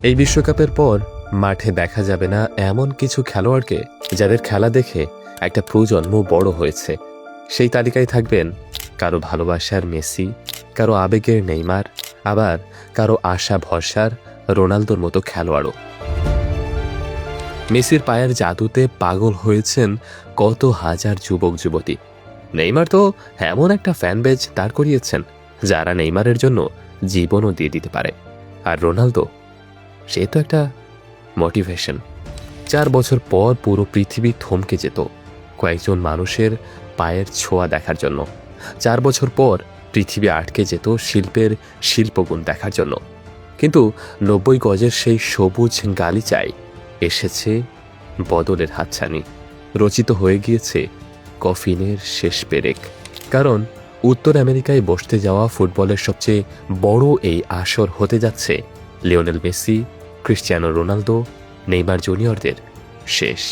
এই বিশ্বকাপের পর মাঠে দেখা যাবে না এমন কিছু খেলোয়াড়কে যাদের খেলা দেখে একটা প্রজন্ম বড় হয়েছে। সেই তালিকায় থাকবেন কারো ভালোবাসার মেসি, কারো আবেগের নেইমার, আবার কারো আশা ভরসার রোনালদোর মতো খেলোয়াড়ও। মেসির পায়ের জাদুতে পাগল হয়েছেন কত হাজার যুবক যুবতী। নেইমার তো এমন একটা ফ্যান বেজ দাঁড় করিয়েছেন যারা নেইমারের জন্য জীবনও দিয়ে দিতে পারে। আর রোনালদো, সে তো একটা মোটিভেশন। 4 বছর পর পুরো পৃথিবী থমকে যেত কয়েকজন মানুষের পায়ের ছোঁয়া দেখার জন্য। 4 বছর পর পৃথিবী আটকে যেত শিল্পের শিল্পগুণ দেখার জন্য। কিন্তু 90 গজের সেই সবুজ গালিচায় এসেছে বদলের হাতছানি। রচিত হয়ে গিয়েছে কফিনের শেষ পেরেক। কারণ উত্তর আমেরিকায় বসতে যাওয়া ফুটবলের সবচেয়ে বড় এই আসর হতে যাচ্ছে Lionel Messi, Cristiano Ronaldo, Neymar জুনিয়রদের শেষ।